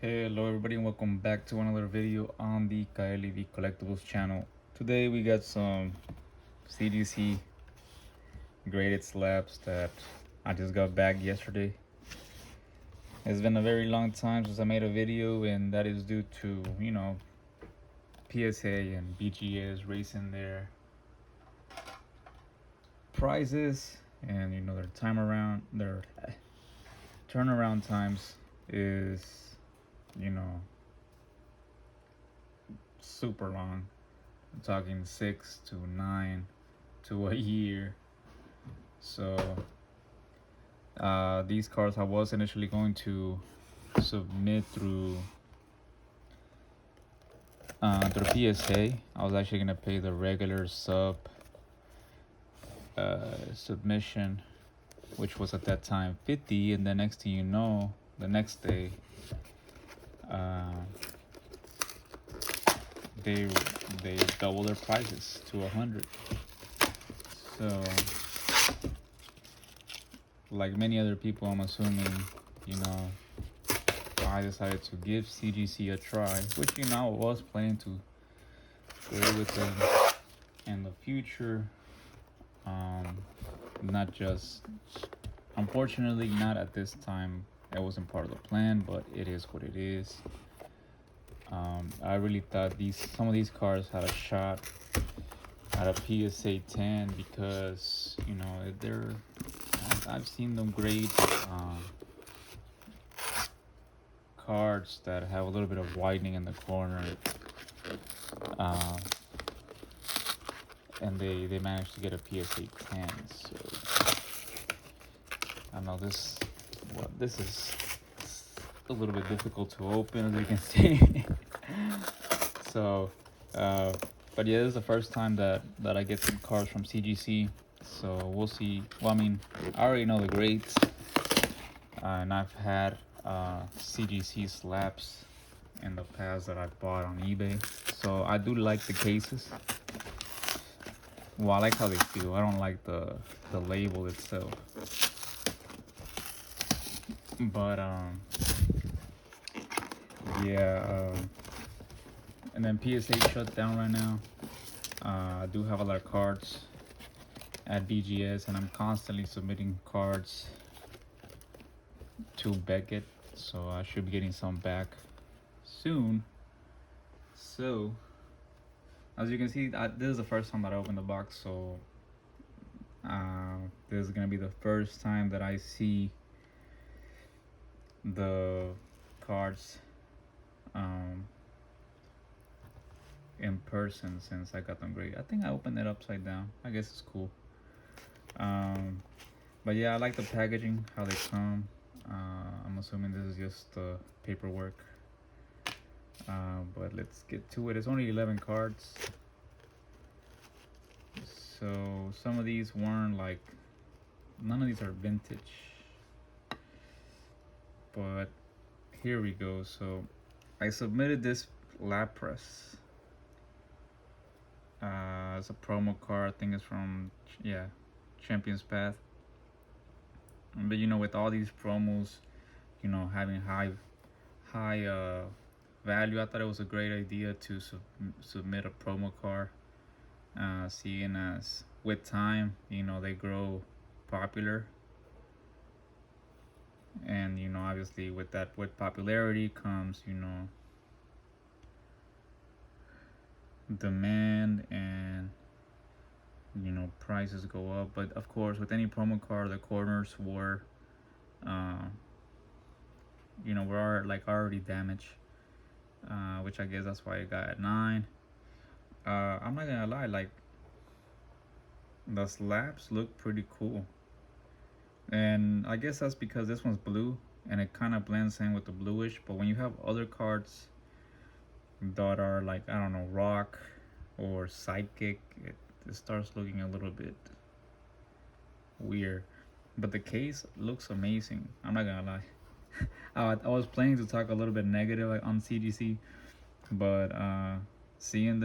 Hello everybody and welcome back to another video on the KLEV Collectibles channel. Today we got some CGC graded slabs that I just got back yesterday. It's been a very long time since I made a video, and that is due to, PSA and BGS raising their prices, and their turnaround times is, you know, super long. I'm talking 6 to 9 to a year. So these cards I was initially going to submit through PSA. I was actually gonna pay the regular submission, which was at that time 50, and the next thing you know, the next day, they double their prices to 100. So, like many other people, I'm assuming, I decided to give CGC a try, which I was planning to go with them in the future. Not just, unfortunately, not at this time. It wasn't part of the plan, but it is what it is. I really thought some of these cars had a shot at a PSA 10 because I've seen them grade cards that have a little bit of widening in the corner, and they managed to get a PSA 10. So I know this is a little bit difficult to open, as you can see. So but yeah, this is the first time that I get some cards from CGC, so we'll see. Well, I mean, I already know the grades, and I've had CGC slabs in the past that I bought on eBay, so I do like the cases. Well, I like how they feel. I don't like the label itself, but yeah. And then PSA shut down right now. I do have a lot of cards at BGS, and I'm constantly submitting cards to Beckett, so I should be getting some back soon. So as you can see, this is the first time that I opened the box, so this is gonna be the first time that I see the cards in person since I got them graded. I think I opened it upside down. I guess it's cool. But yeah, I like the packaging, how they come. I'm assuming this is just the paperwork. But let's get to it. It's only 11 cards. So some of these weren't like, none of these are vintage. But here we go. So I submitted this lab press. It's a promo card. I think it's from Champion's Path. But with all these promos, having high value, I thought it was a great idea to submit a promo card. Seeing as with time, they grow popular, and obviously with popularity comes demand, and prices go up. But of course, with any promo card, the corners were already damaged, which I guess that's why it got at 9. I'm not gonna lie, like, the slabs look pretty cool, and I guess that's because this one's blue and it kind of blends in with the bluish. But when you have other cards that are like, I don't know, rock or psychic, it starts looking a little bit weird. But the case looks amazing, I'm not gonna lie. I was planning to talk a little bit negative on CGC, but seeing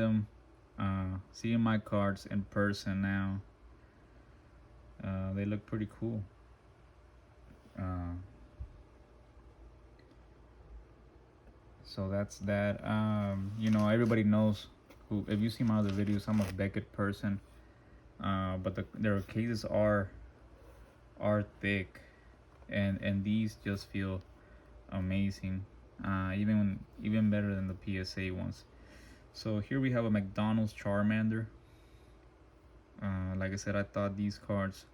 my cards in person now, they look pretty cool. So that's that. You know, everybody knows who. If you see my other videos, I'm a Beckett person. But their cases are thick, and these just feel amazing. Even better than the PSA ones. So here we have a McDonald's Charmander. Like I said, I thought these cards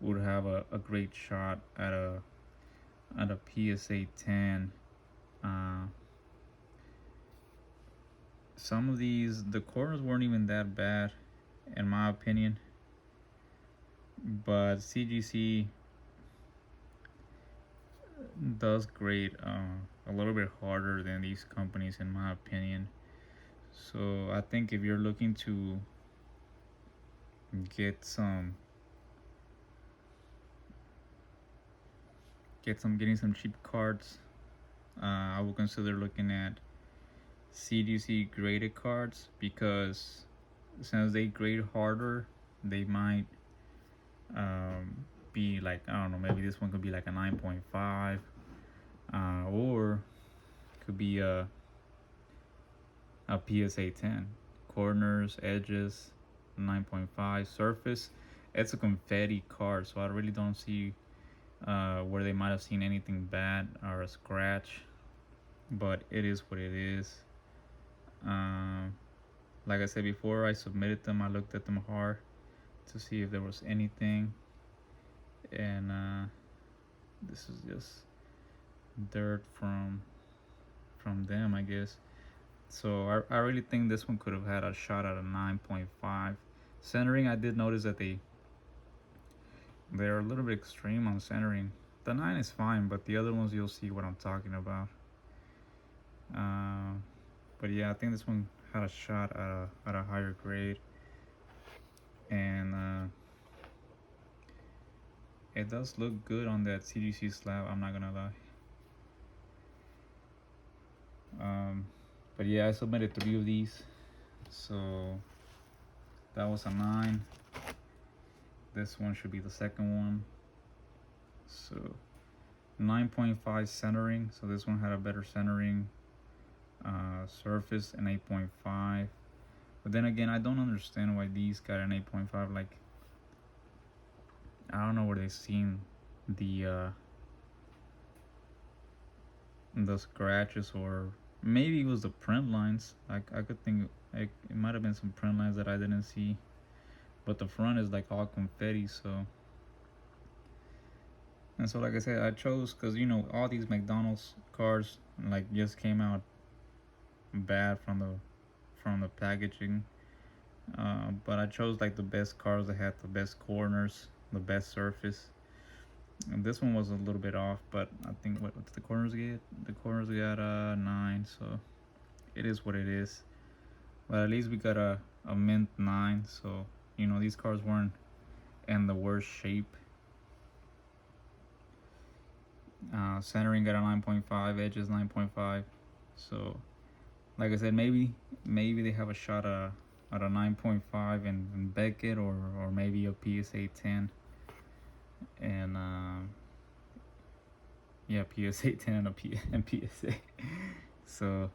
would have a great shot at a PSA 10. Some of these, the corners weren't even that bad, in my opinion. But CGC does grade a little bit harder than these companies, in my opinion. So I think if you're looking to getting some cheap cards, I would consider looking at CGC graded cards, because since they grade harder, they might be like, I don't know, maybe this one could be like a 9.5, or could be a PSA 10. Corners, edges, 9.5. Surface, it's a confetti card, so I really don't see where they might have seen anything bad or a scratch, but it is what it is. Like I said before, I submitted them. I looked at them hard to see if there was anything, and this is just dirt from them, I guess. So I really think this one could have had a shot at a 9.5. Centering, I did notice that they're a little bit extreme on centering. The 9 is fine, but the other ones, you'll see what I'm talking about. But yeah, I think this one had a shot at a higher grade, and it does look good on that CGC slab, I'm not gonna lie. But yeah, I submitted 3 of these, so that was a 9. This one should be the second one. So 9.5 centering, so this one had a better centering. Surface, an 8.5. But then again, I don't understand why these got an 8.5. Like, I don't know where they seen the scratches, or maybe it was the print lines. I could think it might have been some print lines that I didn't see, but the front is like all confetti. So like I said, I chose because, you know, all these McDonald's cars like just came out bad from the packaging, but I chose like the best cars that had the best corners, the best surface. And this one was a little bit off, but I think what the corners get? The corners got a 9, so it is what it is. But at least we got a mint 9, so, you know, these cars weren't in the worst shape. Centering got a 9.5, edges 9.5. So like I said, maybe they have a shot at a 9.5 in Beckett, or maybe a PSA 10, and yeah, PSA 10 and PSA. So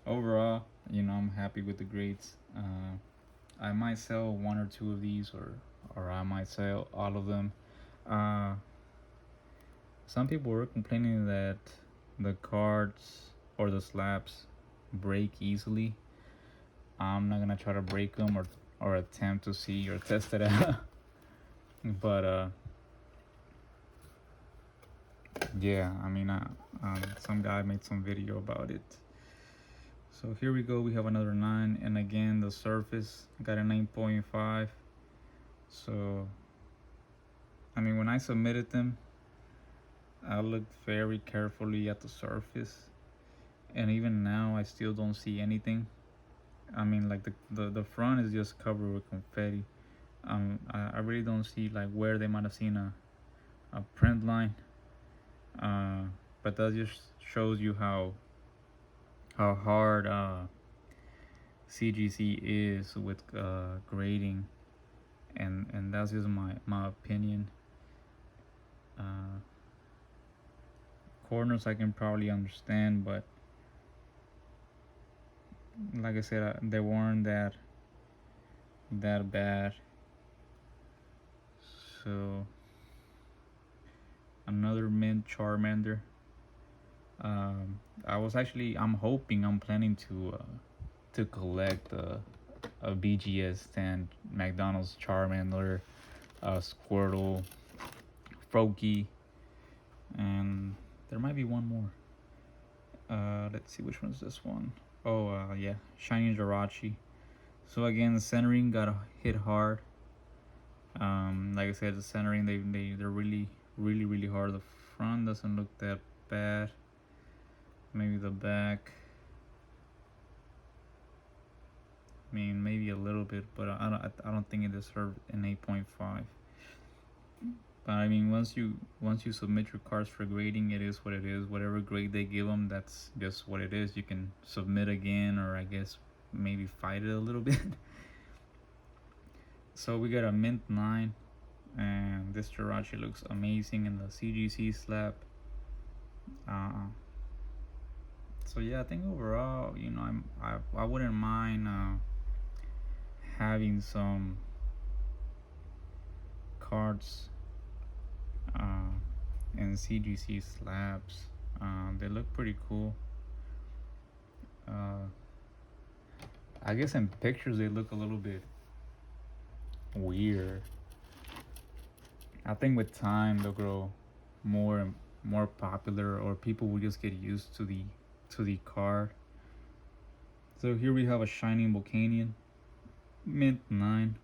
overall, you know, I'm happy with the grades. I might sell 1 or 2 of these, or I might sell all of them. Some people were complaining that the cards or the slabs break easily. I'm not gonna try to break them or attempt to see or test it out. But yeah, I mean, some guy made some video about it. So here we go, we have another 9, and again the surface got a 9.5. So I mean, when I submitted them, I looked very carefully at the surface, and even now I still don't see anything. I mean, like the front is just covered with confetti. I really don't see like where they might have seen a print line. But that just shows you how hard CGC is with grading, and that's just my opinion. Corners I can probably understand, but like I said, they weren't that bad. So another mint Charmander. I'm planning to collect a BGS stand, McDonald's Charmander, Squirtle, Froakie, and there might be one more. Let's see, which one's this one? Oh, yeah, Shiny Jirachi. So again, the centering got hit hard. Like I said, the centering they're really hard. The front doesn't look that bad. Maybe the back. I mean, maybe a little bit, but I don't think it deserved an 8.5. But I mean, once you submit your cards for grading, it is what it is. Whatever grade they give them, that's just what it is. You can submit again, or I guess maybe fight it a little bit. So we got a mint 9, and this Jirachi looks amazing in the CGC slab. So yeah, I think overall, you know, I wouldn't mind having some cards in CGC slabs. They look pretty cool. I guess in pictures they look a little bit weird. I think with time they'll grow more and more popular, or people will just get used to the card. So here we have a Shining Volcanion, mint 9.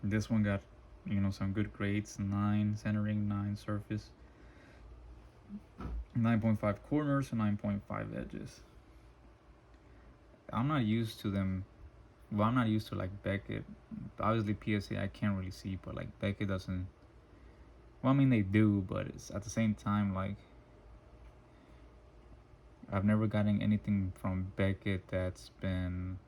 This one got, you know, some good grades: 9 centering, 9 surface, 9.5 corners, and 9.5 edges. I'm not used to them. Well, I'm not used to like Beckett. Obviously PSA I can't really see, but like Beckett doesn't. Well, I mean they do, but it's at the same time like I've never gotten anything from Beckett that's been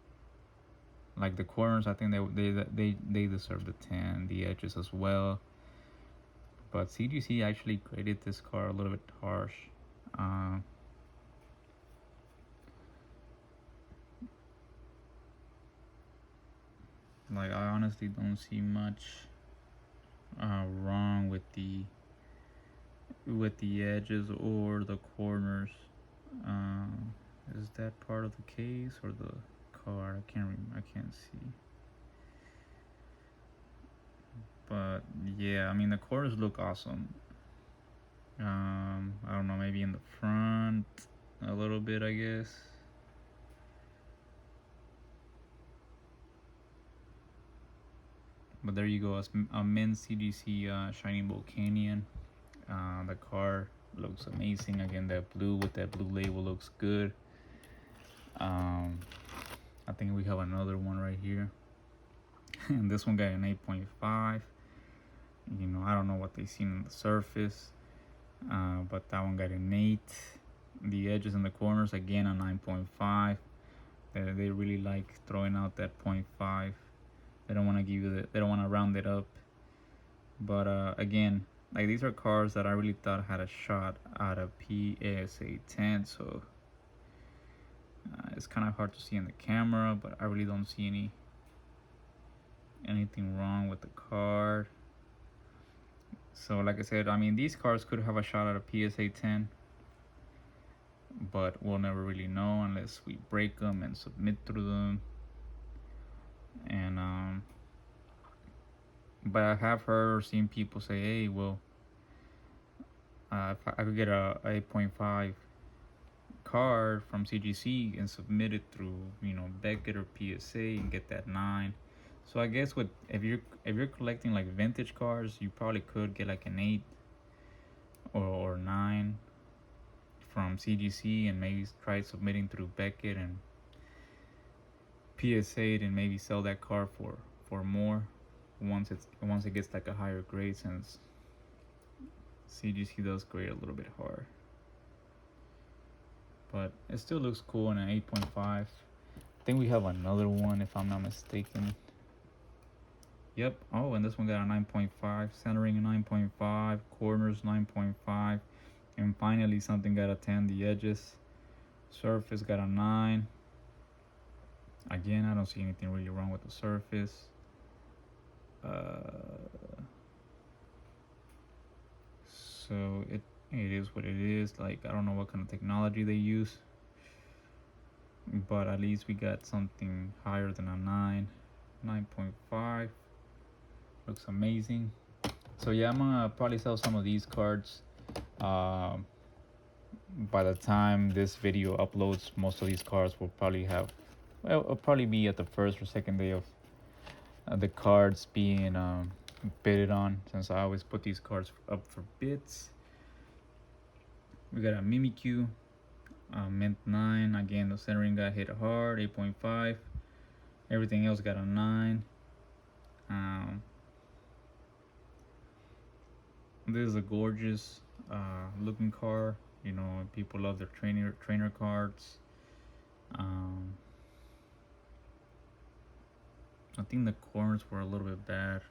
like the corners. I think they deserve the 10, the edges as well. But CGC actually graded this card a little bit harsh. Like I honestly don't see much wrong with the edges or the corners. Is that part of the case or the card? I can't see. But yeah, I mean the corners look awesome. I don't know, maybe in the front a little bit, I guess. But there you go, a mint CGC Shining Volcanion. The car looks amazing. Again, that blue with that blue label looks good. I think we have another one right here. And this one got an 8.5. You know, I don't know what they seen on the surface, but that one got an 8. The edges and the corners, again, a 9.5. They really like throwing out that 0.5. They don't want to give you they don't want to round it up. But again, like these are cars that I really thought had a shot at a PSA 10. So it's kind of hard to see in the camera, but I really don't see anything wrong with the card. So like I said, I mean these cards could have a shot at a PSA 10, but we'll never really know unless we break them and submit through them. And but I have heard or seen people say, hey, well, if I could get a 8.5 card from CGC and submit it through, you know, Beckett or PSA and get that 9. So I guess if you're collecting like vintage cars, you probably could get like an 8 or 9 from CGC and maybe try submitting through Beckett and PSA and maybe sell that car for more once it gets like a higher grade, since CGC does grade a little bit hard. But it still looks cool in an 8.5. I think we have another one if I'm not mistaken. Yep. Oh, and this one got a 9.5, centering a 9.5, corners 9.5, and finally something got a 10. The edges, surface got a 9. Again, I don't see anything really wrong with the surface. So it is what it is. Like, I don't know what kind of technology they use, but at least we got something higher than a 9.5. Looks amazing. So yeah, I'm gonna probably sell some of these cards. By the time this video uploads, most of these cards will probably have, well, it'll probably be at the first or second day of the cards being bidded on, since I always put these cards up for bids. We got a Mimikyu, mint 9. Again, the centering got hit hard, 8.5. Everything else got a 9. This is a gorgeous looking card. You know, people love their trainer cards. I think the corners were a little bit bad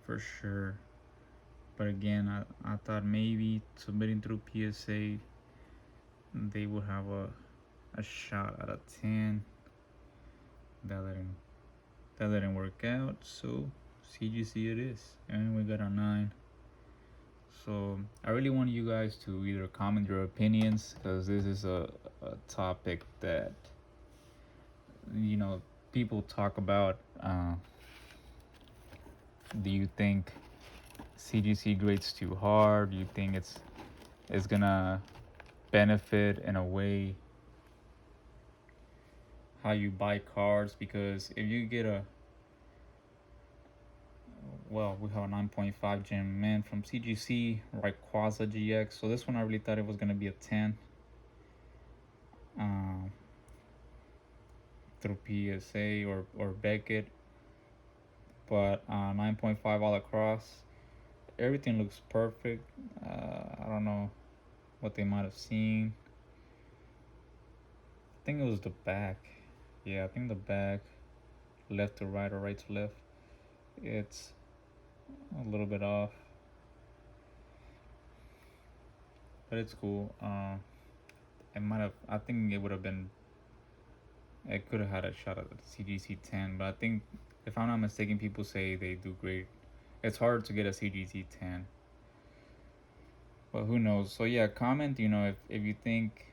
for sure, but again, I thought maybe submitting through PSA they would have a shot at a 10. That didn't work out, so CGC it is, and we got a 9. So I really want you guys to either comment your opinions, because this is a topic that, you know, people talk about. Do you think CGC grades too hard? Do you think it's gonna benefit in a way how you buy cards? Because if you get we have a 9.5 gem mint from CGC, Rayquaza GX. So this one I really thought it was gonna be a 10 through PSA or Beckett, but 9.5 all across. Everything looks perfect. I don't know what they might have seen. I think it was the back. Yeah, I think the back, left to right or right to left, it's a little bit off, but it's cool. I think it would have been, it could have had a shot at the CGC 10, but I think, if I'm not mistaken, people say they do great. It's hard to get a CGC 10, but who knows? So yeah, comment, you know, if you think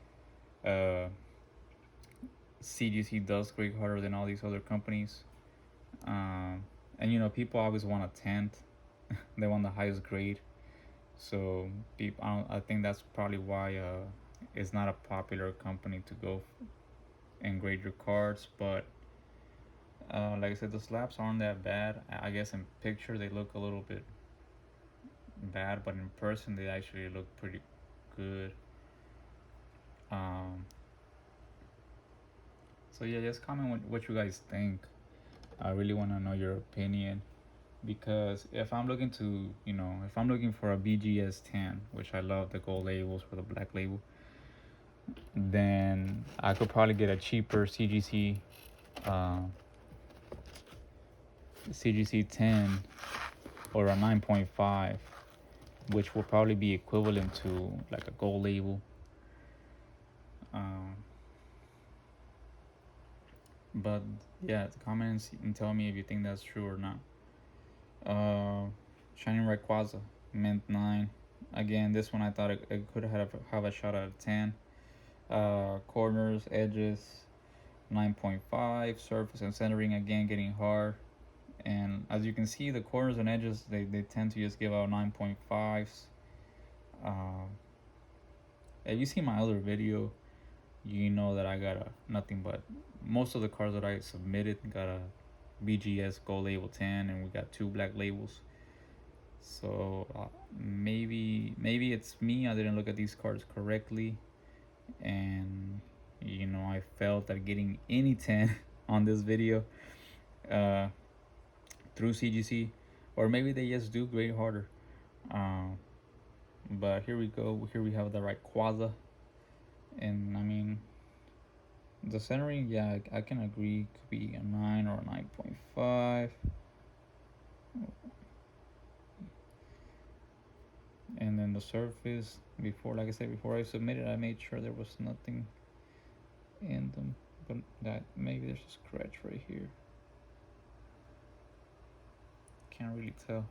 CGC does grade harder than all these other companies. And you know, people always want a 10th. They want the highest grade. So I think that's probably why it's not a popular company to go and grade your cards. But like I said, the slaps aren't that bad. I guess in picture they look a little bit bad, but in person they actually look pretty good. So yeah, just comment what you guys think. I really want to know your opinion, because if I'm looking to, you know, if I'm looking for a BGS 10, which I love the gold labels for the black label, then I could probably get a cheaper CGC 10 or a 9.5, which will probably be equivalent to like a gold label. But yeah, comment and tell me if you think that's true or not. Shining Rayquaza, mint 9. Again, this one I thought it could have a shot at a 10. Corners, edges, 9.5. Surface and centering, again, getting hard. And as you can see, the corners and edges, they tend to just give out 9.5s. If you see my other video, you know that I got nothing but, most of the cards that I submitted got a BGS gold label 10, and we got 2 black labels. So maybe it's me, I didn't look at these cards correctly, and you know, I felt that getting any 10 on this video through CGC, or maybe they just do grade harder. But here we go. Here we have the Rayquaza, and I mean, the centering, yeah, I can agree, could be a 9 or a 9.5. And then the surface, before, like I said, before I submitted, I made sure there was nothing in them. but that maybe there's a scratch right here. Can't really tell.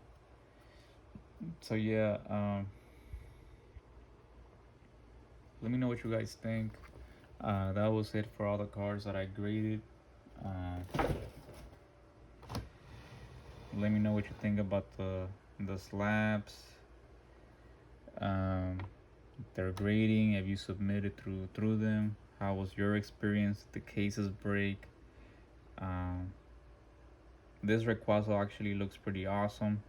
So yeah, let me know what you guys think. That was it for all the cars that I graded. Let me know what you think about the slabs, their grading. Have you submitted through them? How was your experience? Did the cases break? This Rayquaza actually looks pretty awesome,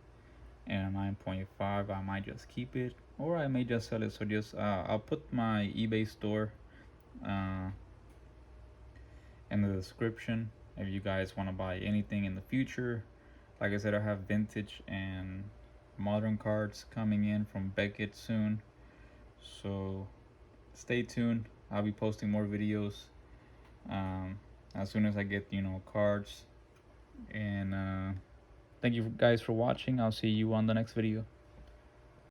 and 9.5. I might just keep it, or I may just sell it. So just I'll put my eBay store in the description if you guys want to buy anything in the future. Like I said, I have vintage and modern cards coming in from Beckett soon, so stay tuned. I'll be posting more videos as soon as I get cards. And thank you guys for watching. I'll see you on the next video.